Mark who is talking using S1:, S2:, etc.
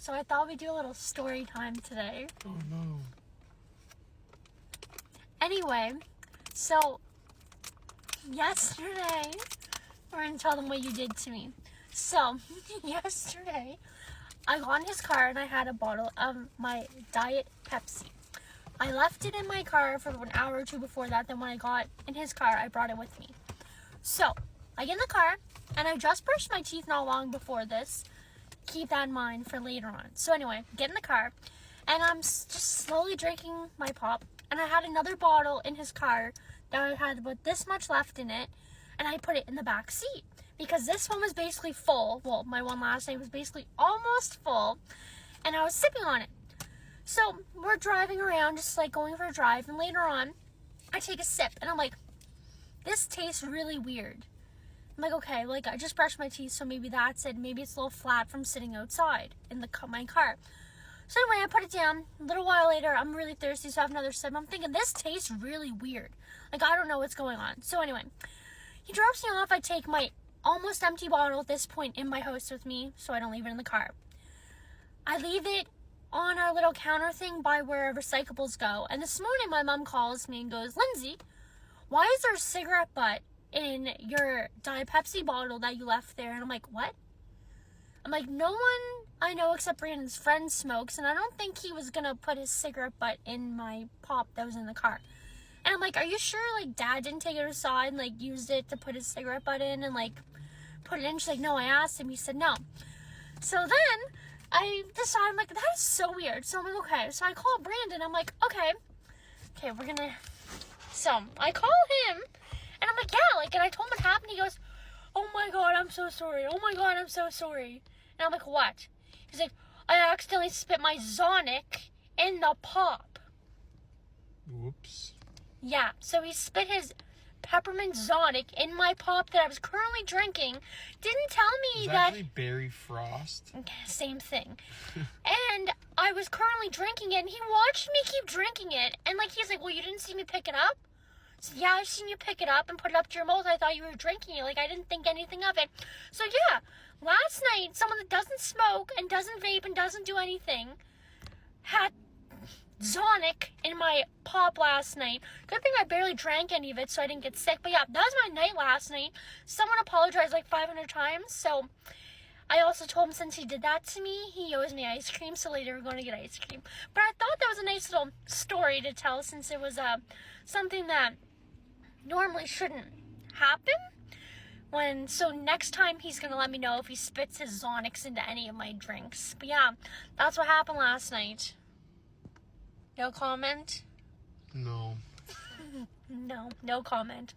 S1: So I thought we'd do a little story time today.
S2: Oh no.
S1: Anyway, so yesterday, we're gonna tell them what you did to me. So yesterday, I got in his car and I had a bottle of my Diet Pepsi. I left it in my car for an hour or two before that. Then when I got in his car, I brought it with me. So I get in the car and I just brushed my teeth not long before this. Keep that in mind for later on. So anyway, get in the car and I'm just slowly drinking my pop. And I had another bottle in his car that had about this much left in it. And I put it in the back seat because this one was basically full. Well, my one last night was basically almost full. And I was sipping on it. So we're driving around, just like going for a drive. And later on, I take a sip and I'm like, this tastes really weird. I'm like, okay, like I just brushed my teeth, so maybe that's it. Maybe it's a little flat from sitting outside in my car. So anyway, I put it down. A little while later, I'm really thirsty, so I have another sip. I'm thinking, this tastes really weird. Like, I don't know what's going on. So anyway, he drops me off. I take my almost empty bottle at this point in my house with me, so I don't leave it in the car. I leave it on our little counter thing by where recyclables go. And this morning, my mom calls me and goes, Lindsay, why is there a cigarette butt in your Diet Pepsi bottle that you left there? And I'm like, what? I'm like, no one I know except Brandon's friend smokes, and I don't think he was gonna put his cigarette butt in my pop that was in the car. And I'm like, are you sure, like, Dad didn't take it aside and, like, used it to put his cigarette butt in and, like, put it in? She's like, no, I asked him. He said no. So then I decide, I'm like, that is so weird. So I'm like, okay. So I call Brandon. I'm like, okay, we're gonna... So I call him, and I'm like, yeah, like, and I told him what happened. He goes, oh my God, I'm so sorry. Oh my God, I'm so sorry. And I'm like, what? He's like, I accidentally spit my Zonic in the pop.
S2: Whoops.
S1: Yeah, so he spit his peppermint Zonic in my pop that I was currently drinking. Didn't tell me
S2: It's
S1: that...
S2: actually Berry Frost.
S1: Same thing. And I was currently drinking it, and he watched me keep drinking it. And, like, he's like, well, you didn't see me pick it up? So, yeah, I seen you pick it up and put it up to your mouth. I thought you were drinking it. Like, I didn't think anything of it. So, yeah, last night, someone that doesn't smoke and doesn't vape and doesn't do anything had Zonic in my pop last night. Good thing I barely drank any of it, so I didn't get sick. But, yeah, that was my night last night. Someone apologized like 500 times, so... I also told him since he did that to me, he owes me ice cream, so later we're going to get ice cream. But I thought that was a nice little story to tell since it was something that normally shouldn't happen. So next time he's going to let me know if he spits his Zonics into any of my drinks. But yeah, that's what happened last night. No comment?
S2: No.
S1: No comment.